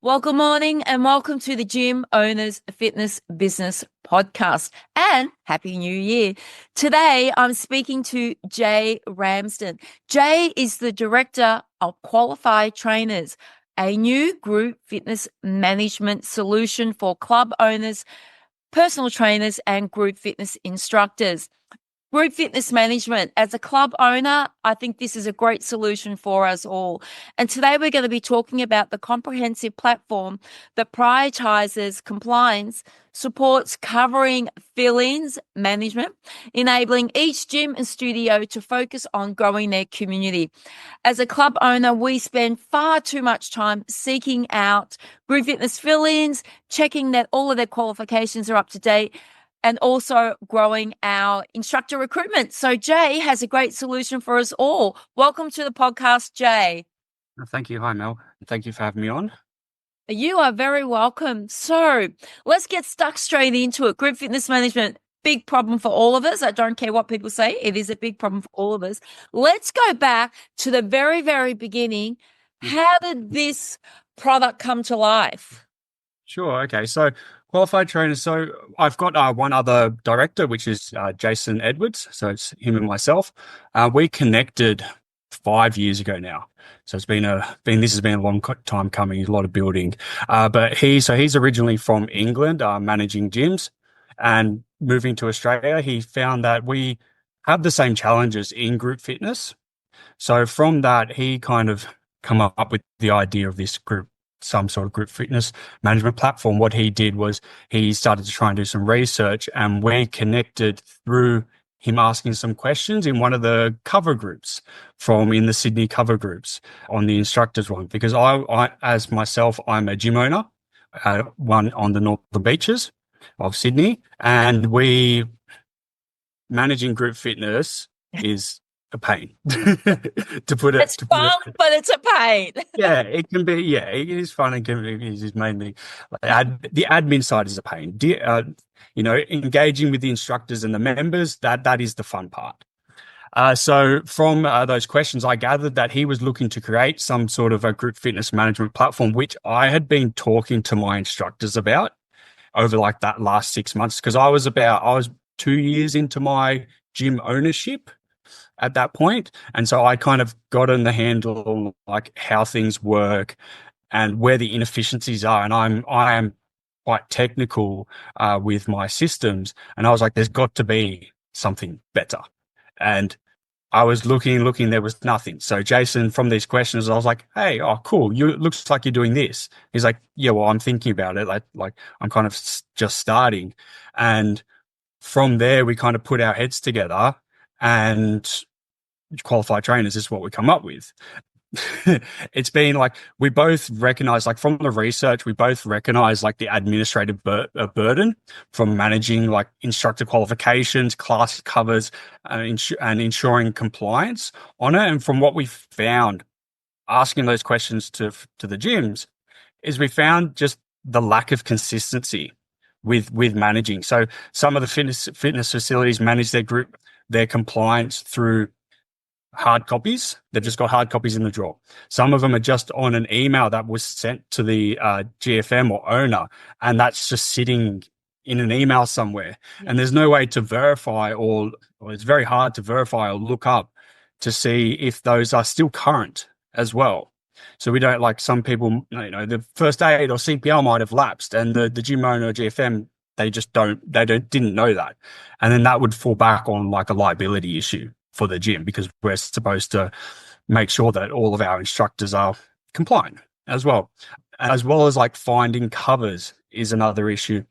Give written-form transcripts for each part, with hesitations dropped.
Well, good morning and welcome to the Gym Owners Fitness Business Podcast and Happy New Year. Today, I'm speaking to Jay Ramsden. Jay is the Director of Qualified Trainers, a new group fitness management solution for club owners, personal trainers, and group fitness instructors. Group fitness management. As a club owner, I think this is a great solution for us all. And today we're going to be talking about the comprehensive platform that prioritizes compliance, supports covering fill-ins management, enabling each gym and studio to focus on growing their community. As a club owner, we spend far too much time seeking out group fitness fill-ins, checking that all of their qualifications are up to date, and also growing our instructor recruitment. So Jay has a great solution for us all. Welcome to the podcast, Jay. Thank you. Hi, Mel. Thank you for having me on. You are very welcome. So let's get stuck straight into it. Group fitness management, big problem for all of us. I don't care what people say. It is a big problem for all of us. Let's go back to the very, very beginning. How did this product come to life? Sure. Okay. So qualified trainers. So I've got one other director, which is Jason Edwards. So it's him and myself. We connected 5 years ago now. So this has been a long time coming, a lot of building. But he's originally from England, managing gyms, and moving to Australia, he found that we have the same challenges in group fitness. So from that, he kind of come up with the idea of this some sort of group fitness management platform. What he did was he started to try and do some research, and we connected through him asking some questions in one of the cover groups in the Sydney cover groups on the instructors one, because I as myself, I'm a gym owner, one on the northern beaches of Sydney, and managing group fitness is a pain to put it. It's fun, but it's a pain. Yeah, it can be. Yeah, it is fun. It is mainly the admin side is a pain. Engaging with the instructors and the members, that is the fun part. So from those questions, I gathered that he was looking to create some sort of a group fitness management platform, which I had been talking to my instructors about over like that last 6 months, because I was 2 years into my gym ownership at that point. And so I kind of got in the handle on like how things work and where the inefficiencies are. And I am quite technical with my systems. And I was like, there's got to be something better. And I was looking, there was nothing. So Jason, from these questions, I was like, hey, oh, cool. It looks like you're doing this. He's like, yeah, well, I'm thinking about it. Like I'm kind of just starting. And from there, we kind of put our heads together, and qualified trainers is what we come up with. It's been like, we both recognize, like from the research, we both recognize like the administrative burden from managing like instructor qualifications, class covers, and ensuring compliance on it. And from what we found, asking those questions to the gyms, is we found just the lack of consistency with managing. So some of the fitness facilities manage their compliance through hard copies. They've just got hard copies in the drawer. Some of them are just on an email that was sent to the GFM or owner, and that's just sitting in an email somewhere. Yeah. And there's no way to verify, or it's very hard to verify or look up to see if those are still current as well. So we don't, like some people, the first aid or CPR might have lapsed, and the gym owner or GFM, didn't know that. And then that would fall back on like a liability issue for the gym, because we're supposed to make sure that all of our instructors are compliant as well as like finding covers is another issue,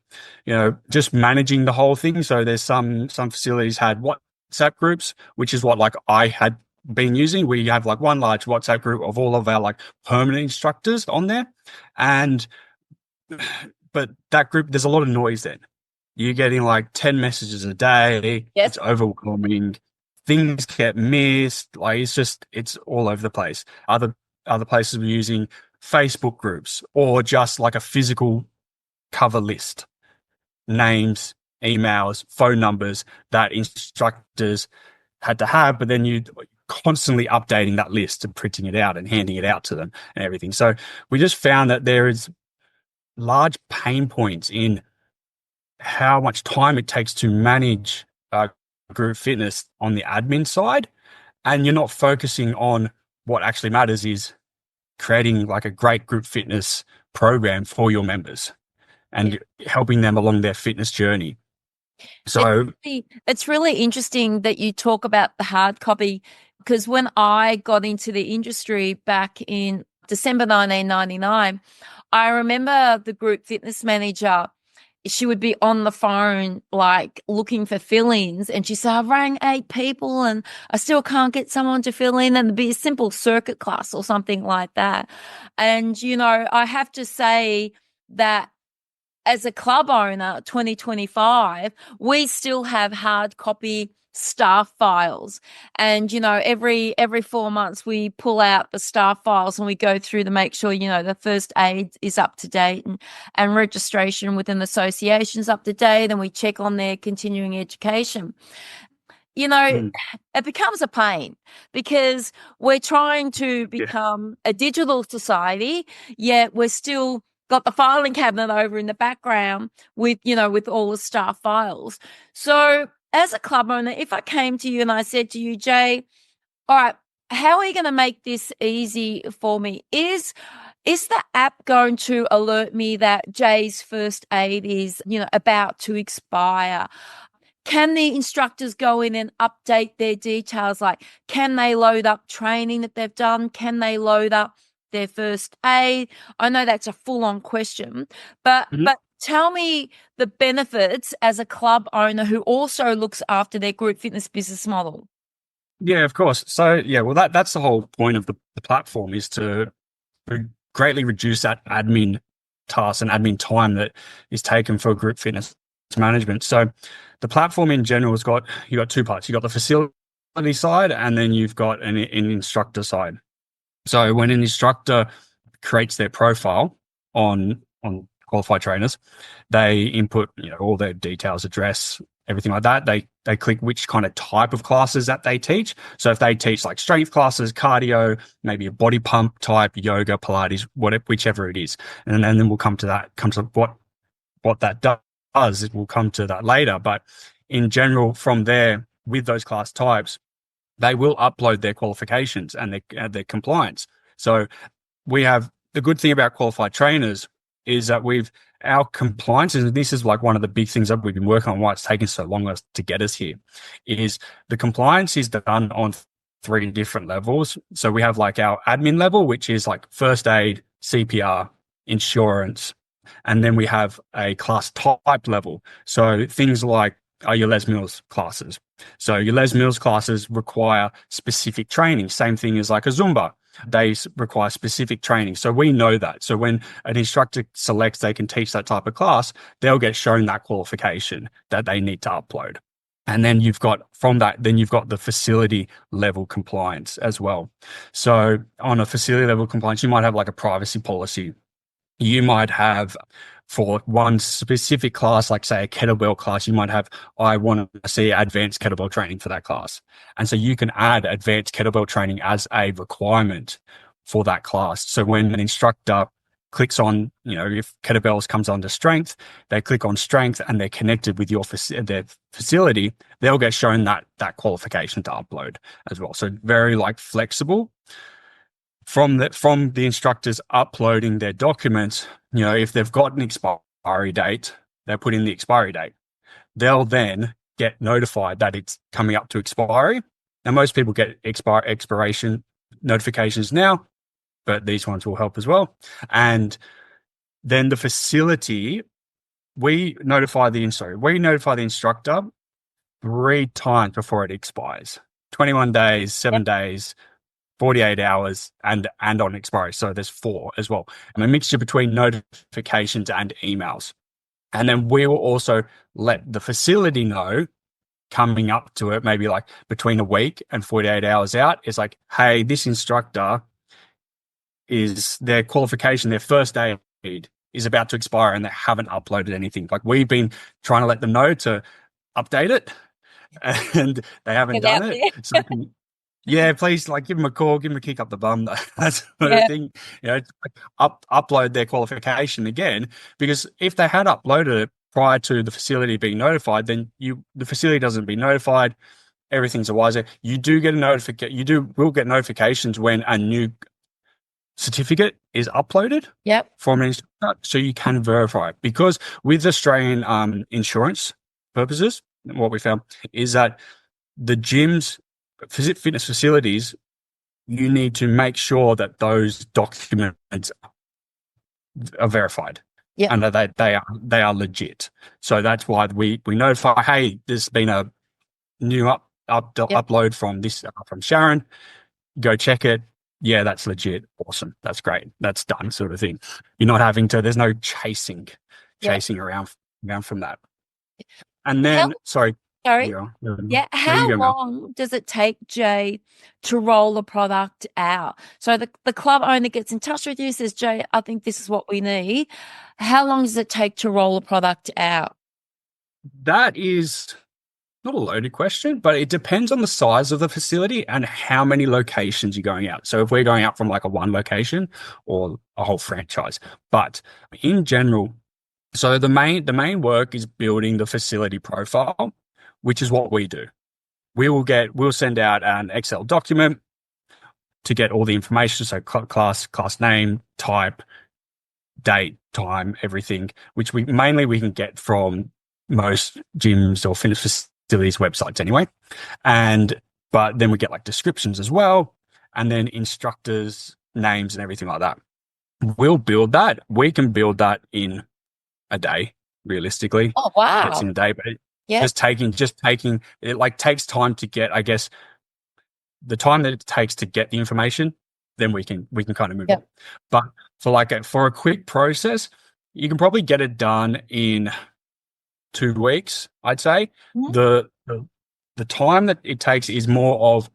just managing the whole thing. So there's some facilities had WhatsApp groups, which is what like I had been using. We have like one large WhatsApp group of all of our like permanent instructors on there. But that group, there's a lot of noise then. You're getting like 10 messages a day. Yes. It's overwhelming. Things get missed. Like it's all over the place. Other places were using Facebook groups or just like a physical cover list, names, emails, phone numbers that instructors had to have, but then you constantly updating that list and printing it out and handing it out to them and everything. So we just found that there is large pain points in how much time it takes to manage group fitness on the admin side, and you're not focusing on what actually matters is creating like a great group fitness program for your members and helping them along their fitness journey. So it's really interesting that you talk about the hard copy, because when I got into the industry back in December 1999, I remember the group fitness manager. She would be on the phone, like looking for fill-ins, and she said, I rang 8 people and I still can't get someone to fill in, and it'd be a simple circuit class or something like that. And, I have to say that as a club owner, 2025, we still have hard copy staff files. And, every 4 months we pull out the staff files and we go through to make sure, the first aid is up to date, and registration within associations up to date. And we check on their continuing education. mm, It becomes a pain because we're trying to become a digital society, yet we're still got the filing cabinet over in the background with all the staff files. So as a club owner, if I came to you and I said to you, Jay, all right, how are you going to make this easy for me? Is the app going to alert me that Jay's first aid is, about to expire? Can the instructors go in and update their details? Like, can they load up training that they've done? Can they load up their first aid? I know that's a full-on question, but tell me the benefits as a club owner who also looks after their group fitness business model. yeah, of course. So yeah, well, that's the whole point of the platform, is to greatly reduce that admin task and admin time that is taken for group fitness management. So the platform in general you got 2 parts. You got the facility side, and then you've got an instructor side. So when an instructor creates their profile on qualified trainers, they input all their details, address, everything like that. They click which kind of type of classes that they teach. So if they teach like strength classes, cardio, maybe a body pump type, yoga, Pilates, whichever it is, and then we'll come to what that does. It will come to that later. But in general, from there, with those class types, they will upload their qualifications and their compliance. So we have the good thing about qualified trainers is that our compliance, and this is like one of the big things that we've been working on, why it's taken so long to get us here, is the compliance is done on 3 different levels. So we have like our admin level, which is like first aid, CPR, insurance, and then we have a class type level. So things like your Les Mills classes. So your Les Mills classes require specific training. Same thing as like a Zumba. They require specific training. So we know that. So when an instructor selects they can teach that type of class, they'll get shown that qualification that they need to upload. And then you've got the facility level compliance as well. So on a facility level compliance, you might have like a privacy policy. You might have, for one specific class, like say a kettlebell class, you might have, I want to see advanced kettlebell training for that class. And so you can add advanced kettlebell training as a requirement for that class. So when an instructor clicks on, if kettlebells comes under strength, they click on strength and they're connected with their facility, they'll get shown that qualification to upload as well. So very like flexible. From the instructors uploading their documents, if they've got an expiry date, they put in the expiry date. They'll then get notified that it's coming up to expiry. Now, most people get expiration notifications now, but these ones will help as well. And then the facility, we notify the instructor 3 times before it expires. 21 days, 7 days, 48 hours, and on expiry. So there's 4 as well. And a mixture between notifications and emails. And then we will also let the facility know coming up to it, maybe like between a week and 48 hours out, is like, hey, this instructor is their qualification, their first aid is about to expire and they haven't uploaded anything. Like we've been trying to let them know to update it and they haven't done it. So yeah, please, like, give them a call, give them a kick up the bum, that sort of Yeah. thing. Upload their qualification again, because if they had uploaded it prior to the facility being notified, then the facility doesn't be notified. Everything's a wiser. You do get a notification. Will get notifications when a new certificate is uploaded Yep. from an instructor, so you can verify it. Because with Australian insurance purposes, what we found is that the gyms, fitness facilities, you need to make sure that those documents are verified Yep. and that they are legit. So that's why we notify, hey, there's been a new Yep. upload from this from Sharon. Go check it. Yeah, that's legit. Awesome. That's great. That's done, sort of thing. You're not having to. There's no chasing Yep. around from that. And How, then, sorry. sorry. Yeah. Yeah. No, you How go, Mel. long does it take, Jay, to roll a product out? So the club owner gets in touch with you, says, Jay, I think this is what we need. How long does it take to roll a product out? That is not a loaded question, but it depends on the size of the facility and how many locations you're going out. So if we're going out from like a one location or a whole franchise, but in general, so the main work is building the facility profile, which is what we do. We'll send out an Excel document to get all the information. So class name, type, date, time, everything, which we can get from most gyms or fitness facilities websites anyway. But then we get like descriptions as well, and then instructors' names and everything like that. We'll build that. We can build that in a day, realistically. Oh, wow. It's in a day, but Yeah. just taking it, like, takes time to get, I guess, the time that it takes to get the information, then we can kind of move Yep. on. But for a quick process, you can probably get it done in 2 weeks, I'd say. Mhm. The time that it takes is more of,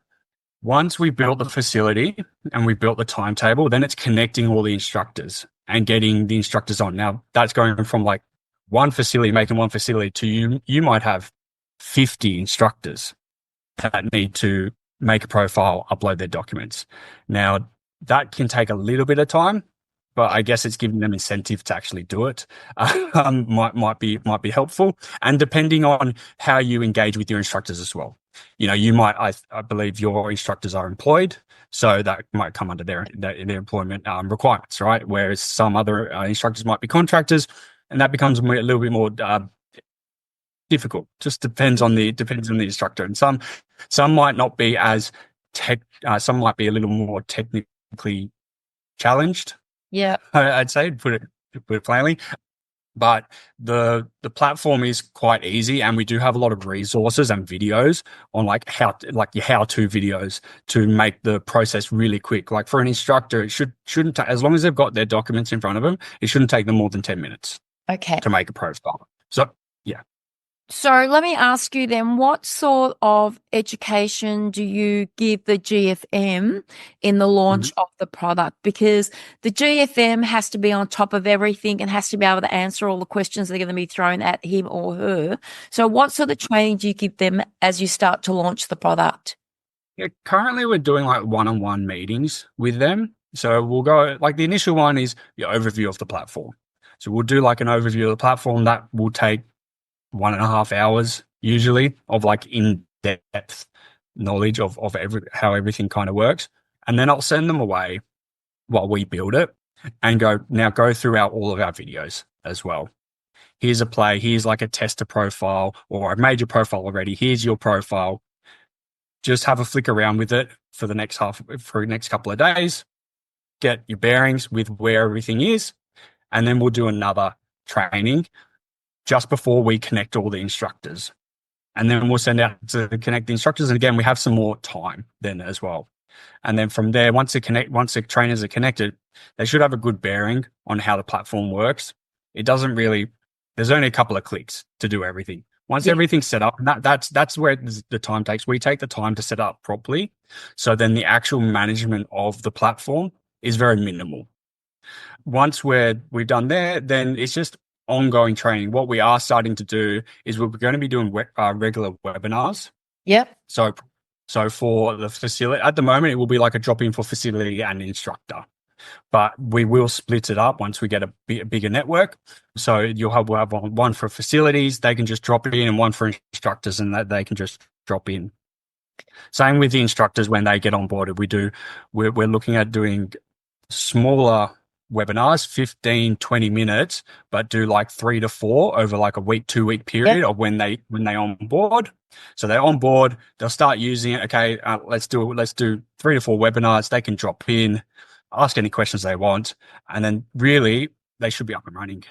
once we built the facility and we built the timetable, then it's connecting all the instructors and getting the instructors on. Now, that's going from like making one facility to you might have 50 instructors that need to make a profile, upload their documents. Now, that can take a little bit of time, but I guess it's giving them incentive to actually do it. Might be helpful, and depending on how you engage with your instructors as well. You might, I believe your instructors are employed, so that might come under their employment requirements, right? Whereas some other instructors might be contractors, and that becomes a little bit more difficult. Just depends on the instructor, and some might not be as some might be a little more technically challenged. Yeah. I'd say, put it plainly. But the platform is quite easy, and we do have a lot of resources and videos on your how-to videos to make the process really quick. Like, for an instructor, it shouldn't take, as long as they've got their documents in front of them, it shouldn't take them more than 10 minutes Okay. to make a profile. So, yeah. So let me ask you then, what sort of education do you give the GFM in the launch of the product? Because the GFM has to be on top of everything and has to be able to answer all the questions that are going to be thrown at him or her. So what sort of training do you give them as you start to launch the product? Yeah, currently we're doing like one-on-one meetings with them. So we'll go, like, the initial one is the overview of the platform. So we'll do like an overview of the platform that will take 1.5 hours usually, of like in-depth knowledge of how everything kind of works. And then I'll send them away while we build it and go through all of our videos as well. Here's a play. Here's like a tester profile or a major profile already. Here's your profile. Just have a flick around with it for the next couple of days. Get your bearings with where everything is. And then we'll do another training just before we connect all the instructors. And then we'll send out to connect the instructors. And again, we have some more time then as well. And then from there, once the trainers are connected, they should have a good bearing on how the platform works. There's only a couple of clicks to do everything. Once everything's set up, and that's where the time takes. We take the time to set up properly. So then the actual management of the platform is very minimal. Once we've done there, then it's just ongoing training. What we are starting to do is we're going to be doing regular webinars. Yep. So So for the facility, at the moment, it will be like a drop in for facility and instructor, but we will split it up once we get a bigger network. So we'll have one for facilities, they can just drop it in, and one for instructors, and that they can just drop in. Same with the instructors when they get onboarded. We're looking at doing smaller webinars, 15, 20 minutes, but do like 3 to 4 over like a week, 2 week period of when they onboard. So they're on board, they'll start using it. Okay, let's do 3 to 4 webinars. They can drop in, ask any questions they want, and then really they should be up and running.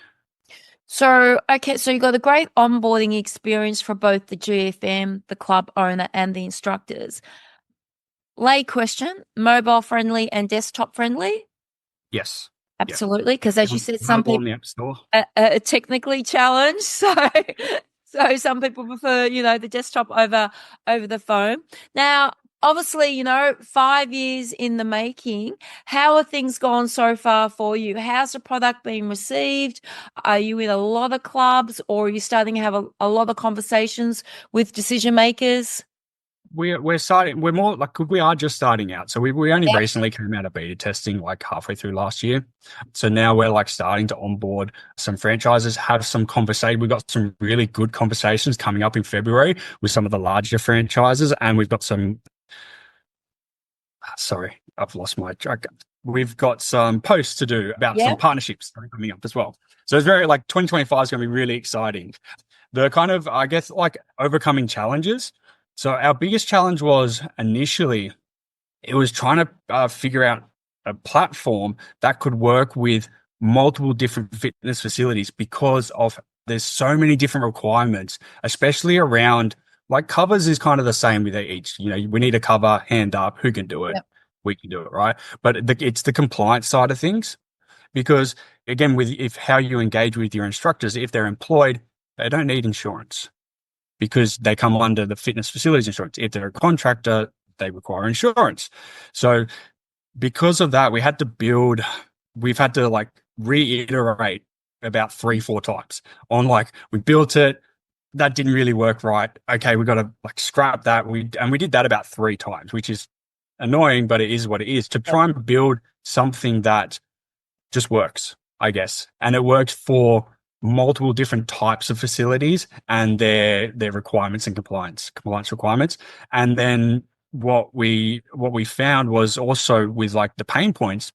So, okay, so you got a great onboarding experience for both the GFM, the club owner, and the instructors. Lay question, mobile friendly and desktop friendly? Yes. Absolutely, because as you said, some Available on people the App Store. are technically challenged, so some people prefer, the desktop over the phone. Now, obviously, 5 years in the making. How are things gone so far for you? How's the product being received? Are you in a lot of clubs, or are you starting to have a lot of conversations with decision makers? We're starting. We're more like we are just starting out. So we only recently came out of beta testing like halfway through last year. So now we're like starting to onboard some franchises, have some conversation. We've got some really good conversations coming up in February with some of the larger franchises, and we've got some. Sorry, I've lost my track. We've got some posts to do about some partnerships coming up as well. So it's very like 2025 is going to be really exciting. The kind of, I guess, like overcoming challenges. So our biggest challenge was initially, it was trying to figure out a platform that could work with multiple different fitness facilities because of there's so many different requirements, especially around like covers is kind of the same with each. We need a cover, hand up, who can do it? Yep. We can do it, right? But it's the compliance side of things because again, with how you engage with your instructors, if they're employed, they don't need insurance because they come under the fitness facilities insurance. If they're a contractor, they require insurance. So because of that, we've had to like reiterate about 3-4 times on like, we built it, that didn't really work right. Okay, we got to like scrap that. We did that about 3 times, which is annoying, but it is what it is, to try and build something that just works, I guess. And it works for multiple different types of facilities and their requirements and compliance requirements. And then what we found was also with like the pain points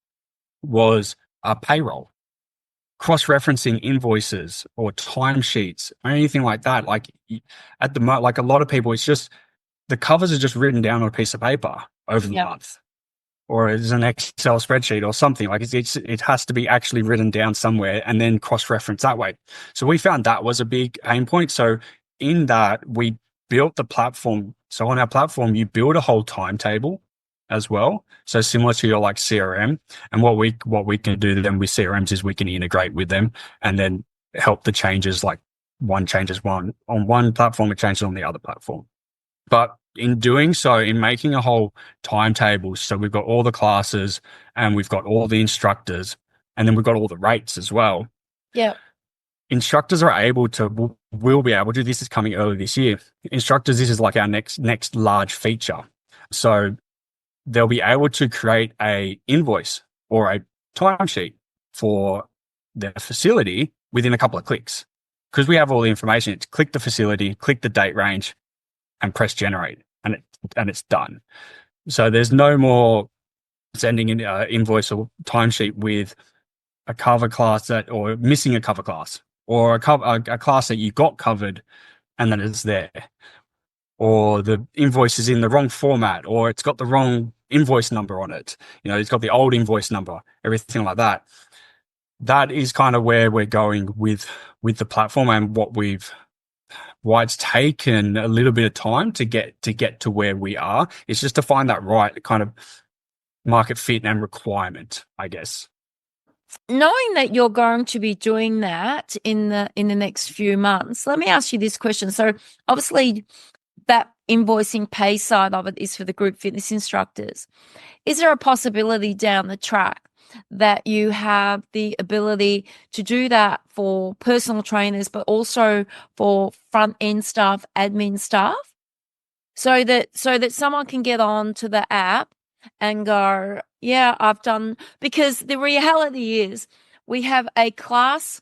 was payroll, cross-referencing invoices or timesheets or anything like that. Like at the moment, like a lot of people, it's just the covers are just written down on a piece of paper over the month, or as an Excel spreadsheet or something. Like it has to be actually written down somewhere and then cross-reference that way. So we found that was a big pain point. So in that, we built the platform. So on our platform, you build a whole timetable as well. So similar to your like CRM. And what we can do then with CRMs is we can integrate with them and then help the changes, like one changes on one platform, it changes on the other platform. But in doing so, in making a whole timetable, so we've got all the classes and we've got all the instructors and then we've got all the rates as well. Yeah. Instructors are able to, will be able to, this is coming early this year. Instructors, this is like our next large feature. So they'll be able to create a invoice or a timesheet for their facility within a couple of clicks. Because we have all the information, it's click the facility, click the date range, and press generate, and it's done. So there's no more sending an invoice or timesheet with a cover class or missing a cover class, or a class that you got covered and then it's there, or the invoice is in the wrong format, or it's got the wrong invoice number on it. It's got the old invoice number, everything like that. That is kind of where we're going with the platform, and why it's taken a little bit of time to get to where we are. It's just to find that right kind of market fit and requirement, I guess. Knowing that you're going to be doing that in the next few months, let me ask you this question. So obviously that invoicing pay side of it is for the group fitness instructors. Is there a possibility down the track that you have the ability to do that for personal trainers, but also for front end staff, admin staff? so that someone can get on to the app and go, yeah, I've done, because the reality is we have a class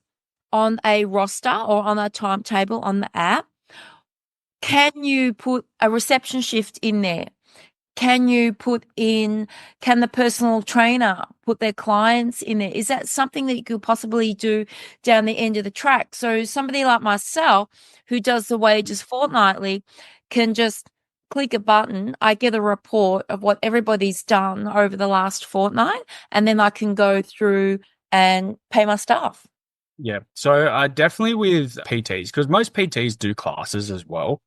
on a roster or on a timetable on the app. Can you put a reception shift in there? Can you can the personal trainer put their clients in there? Is that something that you could possibly do down the end of the track? So somebody like myself who does the wages fortnightly can just click a button. I get a report of what everybody's done over the last fortnight, and then I can go through and pay my staff. Yeah. So definitely with PTs, because most PTs do classes as well.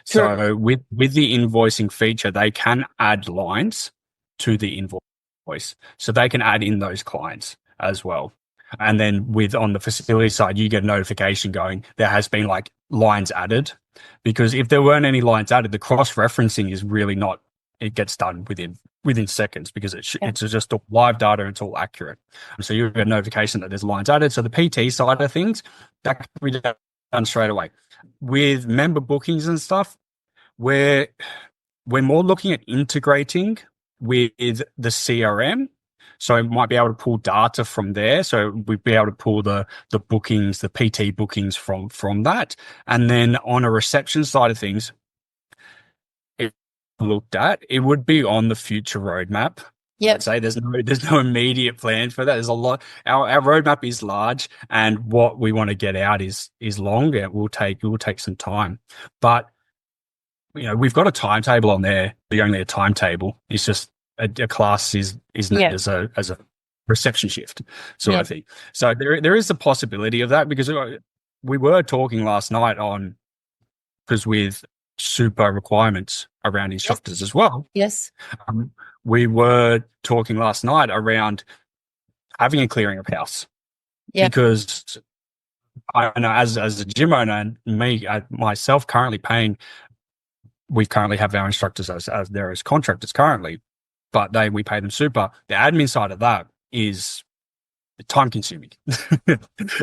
True. So with the invoicing feature, they can add lines to the invoice. So they can add in those clients as well. And then on the facility side, you get a notification going, there has been like lines added. Because if there weren't any lines added, the cross-referencing is really not, it gets done within seconds because it's just all live data, it's all accurate. So you get a notification that there's lines added. So the PT side of things, that can be done straight away. With member bookings and stuff, we're more looking at integrating with the CRM. So it might be able to pull data from there. So we'd be able to pull the bookings, the PT bookings from that. And then on a reception side of things, if looked at, it would be on the future roadmap. Yep. I'd say there's no immediate plan for that. There's a lot. Our roadmap is large, and what we want to get out is long. It will take some time, but we've got a timetable on there. The only a timetable. It's just a class isn't it as a reception shift sort of thing. So there is a possibility of that, because we were talking last night because with super requirements around instructors as well. Yes. We were talking last night around having a clearing of house. Yeah. Because I know as a gym owner and myself currently paying, we currently have our instructors as there as contractors currently, but we pay them super. The admin side of that is time consuming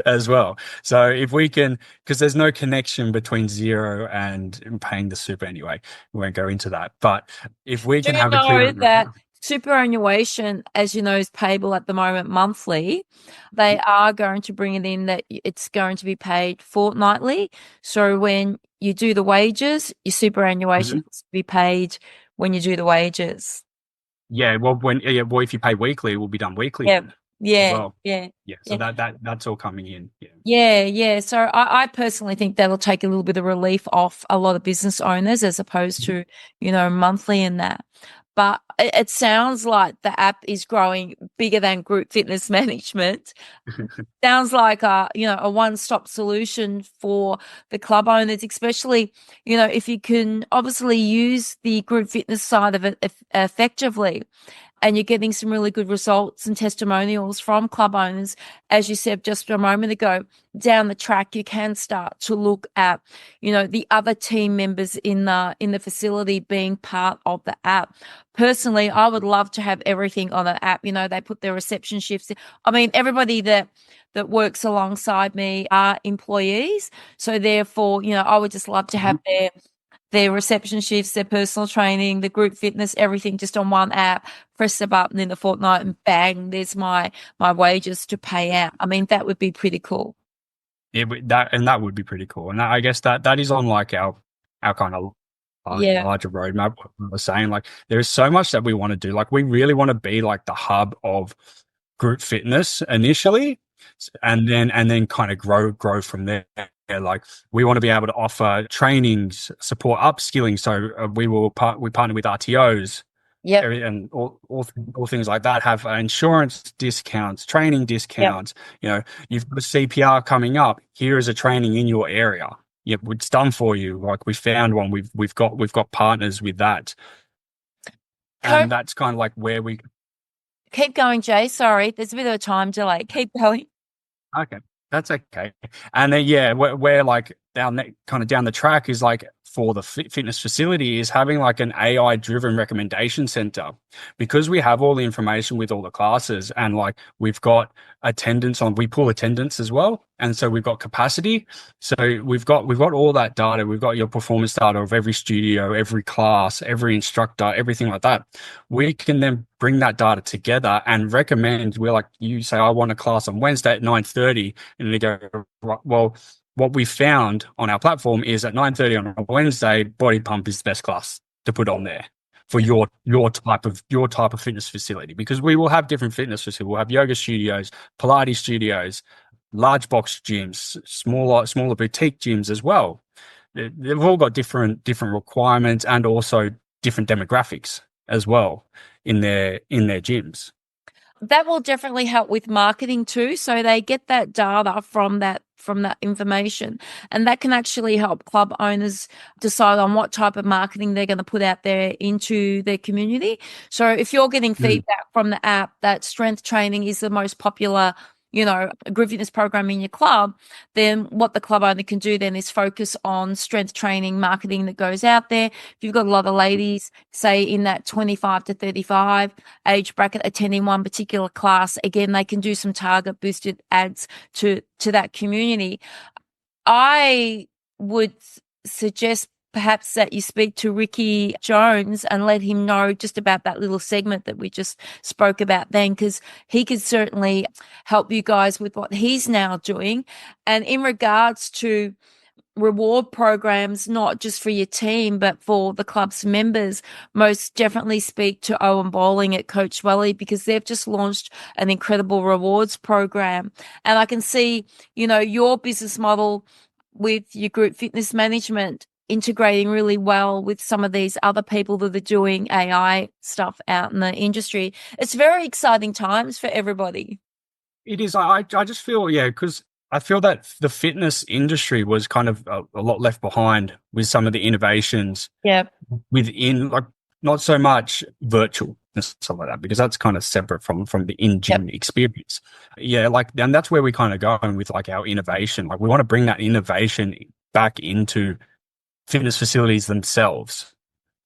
as well. So if we can, because there's no connection between Xero and paying the super anyway, we won't go into that. But if we can have a clear that superannuation, as you know, is payable at the moment monthly. They are going to bring it in that it's going to be paid fortnightly. So when you do the wages, your superannuation has to be paid when you do the wages. Yeah, well, if you pay weekly, it will be done weekly. Yeah. So that's all coming in. Yeah. So I personally think that'll take a little bit of relief off a lot of business owners as opposed to, monthly in that. But it sounds like the app is growing bigger than group fitness management. Sounds like a one-stop solution for the club owners, especially, if you can obviously use the group fitness side of it effectively, and you're getting some really good results and testimonials from club owners. As you said just a moment ago, down the track, you can start to look at, the other team members in the facility being part of the app. Personally, I would love to have everything on the app. They put their reception shifts in. I mean, everybody that works alongside me are employees. So therefore, I would just love to have their reception shifts, their personal training, the group fitness, everything just on one app. Press the button in the fortnight and bang, there's my wages to pay out. I mean, that would be pretty cool. Yeah, that would be pretty cool. And I guess that is on like our kind of larger roadmap. I was saying, like, there is so much that we want to do. Like, we really want to be like the hub of group fitness initially, and then kind of grow from there. Like, we want to be able to offer trainings, support upskilling. So we partner with RTOs, and all things like that. Have insurance discounts, training discounts. You've got a CPR coming up. Here is a training in your area. Yep, it's done for you. Like, we found one. We've got partners with that, and that's kind of like where we keep going, Jay. Sorry, there's a bit of a time delay. Keep going. Okay. That's okay. And then, we're like, down the track is like for the fitness facility is having like an AI driven recommendation center, because we have all the information with all the classes, and like we've got we pull attendance as well. And so we've got capacity. So we've got all that data. We've got your performance data of every studio, every class, every instructor, everything like that. We can then bring that data together and recommend. We're like, you say, I want a class on Wednesday at 9:30, and they go, well, what we found on our platform is at 9:30 on a Wednesday, body pump is the best class to put on there for your type of fitness facility, because we will have different fitness facilities. We'll have yoga studios, Pilates studios, large box gyms, smaller boutique gyms as well. They've all got different requirements and also different demographics as well in their gyms. That will definitely help with marketing too. So they get that data from that information, and that can actually help club owners decide on what type of marketing they're going to put out there into their community. So if you're getting feedback from the app that strength training is the most popular, group fitness program in your club, then what the club owner can do then is focus on strength training marketing that goes out there. If you've got a lot of ladies, say in that 25 to 35 age bracket attending one particular class, again, they can do some target boosted ads to that community. I would suggest perhaps that you speak to Ricky Jones and let him know just about that little segment that we just spoke about then, because he could certainly help you guys with what he's now doing. And in regards to reward programs, not just for your team, but for the club's members, most definitely speak to Owen Bowling at Coach Welly, because they've just launched an incredible rewards program. And I can see, your business model with your group fitness management integrating really well with some of these other people that are doing AI stuff out in the industry. It's very exciting times for everybody. It is. I just feel, because I feel that the fitness industry was kind of a lot left behind with some of the innovations within, like, not so much virtual and stuff like that, because that's kind of separate from the in-gym experience. And that's where we kind of going with like our innovation. Like, we want to bring that innovation back into fitness facilities themselves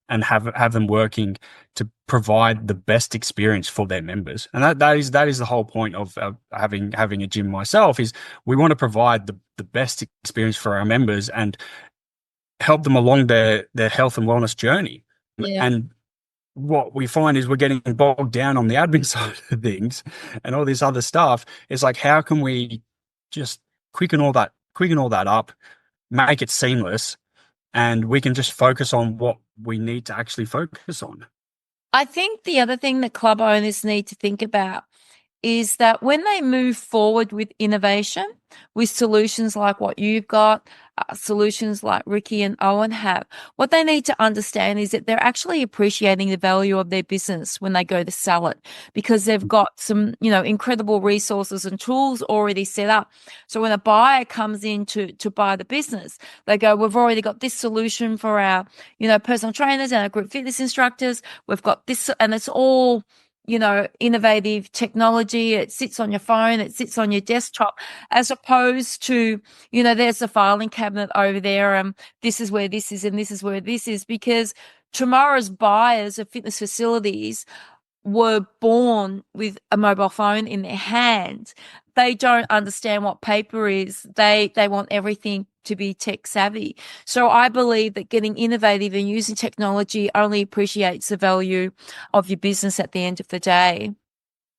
and have them working to provide the best experience for their members. And that is the whole point of having a gym myself, is we want to provide the best experience for our members and help them along their health and wellness journey. And what we find is we're getting bogged down on the admin side of things and all this other stuff. It's like, how can we just quicken all that up, make it seamless, and we can just focus on what we need to actually focus on. I think the other thing that club owners need to think about is that when they move forward with innovation, with solutions like what you've got, solutions like Ricky and Owen have, what they need to understand is that they're actually appreciating the value of their business when they go to sell it, because they've got some, incredible resources and tools already set up. So when a buyer comes in to buy the business, they go, we've already got this solution for our, personal trainers and our group fitness instructors. We've got this, and it's all, innovative technology. It sits on your phone, it sits on your desktop, as opposed to, there's a filing cabinet over there, and this is where this is, and this is where this is, because tomorrow's buyers of fitness facilities were born with a mobile phone in their hand. They don't understand what paper is. They want everything to be tech savvy. So I believe that getting innovative and using technology only appreciates the value of your business at the end of the day.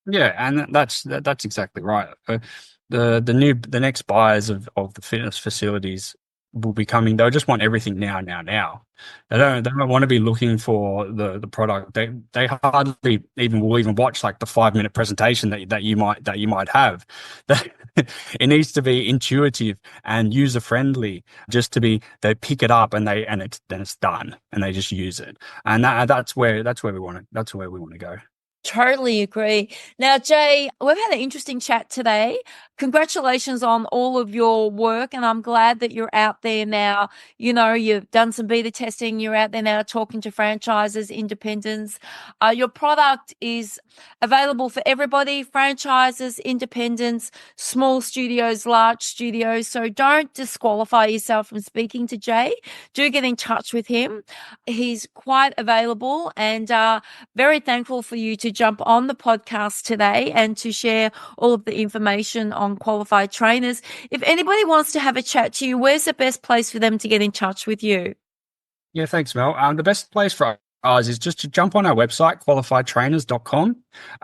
Yeah, and that's exactly right. The next buyers of the fitness facilities will be coming. They'll just want everything now. They don't want to be looking for the product. They hardly even will watch like the 5-minute presentation that you might have. It needs to be intuitive and user friendly, just to be, they pick it up and then it's done and they just use it. And that's where we want to go. Totally agree. Now, Jay, we've had an interesting chat today. Congratulations on all of your work, and I'm glad that you're out there now. You've done some beta testing, you're out there now talking to franchises, independents. Your product is available for everybody, franchises, independents, small studios, large studios. So don't disqualify yourself from speaking to Jay. Do get in touch with him. He's quite available, and very thankful for you to jump on the podcast today and to share all of the information on qualified trainers. If anybody wants to have a chat to you, where's the best place for them to get in touch with you? Yeah, thanks, Mel. The best place for us is just to jump on our website, qualifiedtrainers.com,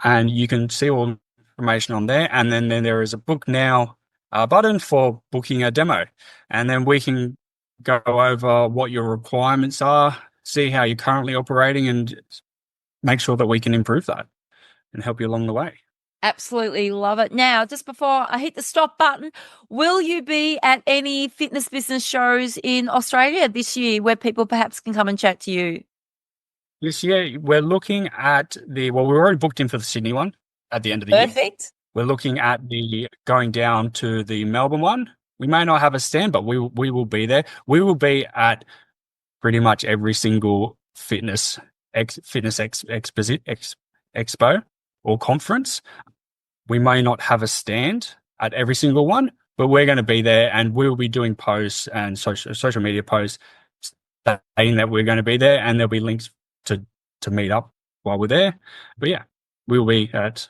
and you can see all the information on there. And then there is a book now button for booking a demo. And then we can go over what your requirements are, see how you're currently operating, and make sure that we can improve that and help you along the way. Absolutely love it. Now, just before I hit the stop button, will you be at any fitness business shows in Australia this year where people perhaps can come and chat to you? This year, we're looking at we're already booked in for the Sydney one at the end of the year. Perfect. We're looking at going down to the Melbourne one. We may not have a stand, but we will be there. We will be at pretty much every single fitness expo or conference. We may not have a stand at every single one, but we're going to be there, and we'll be doing posts and social media posts saying that we're going to be there, and there'll be links to meet up while we're there. But yeah, we'll be at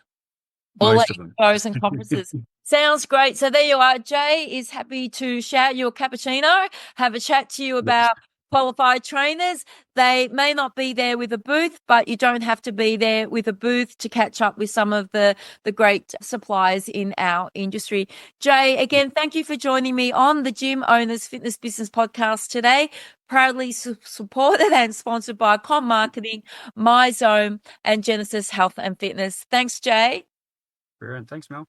most of them. Expos and conferences. Sounds great. So there you are. Jay is happy to shout you a cappuccino, have a chat to you about qualified trainers. They may not be there with a booth, but you don't have to be there with a booth to catch up with some of the great suppliers in our industry. Jay, again, thank you for joining me on the Gym Owners Fitness Business Podcast today. Proudly supported and sponsored by Com Marketing, MyZone, and Genesis Health and Fitness. Thanks, Jay. Brilliant. Thanks, Mel.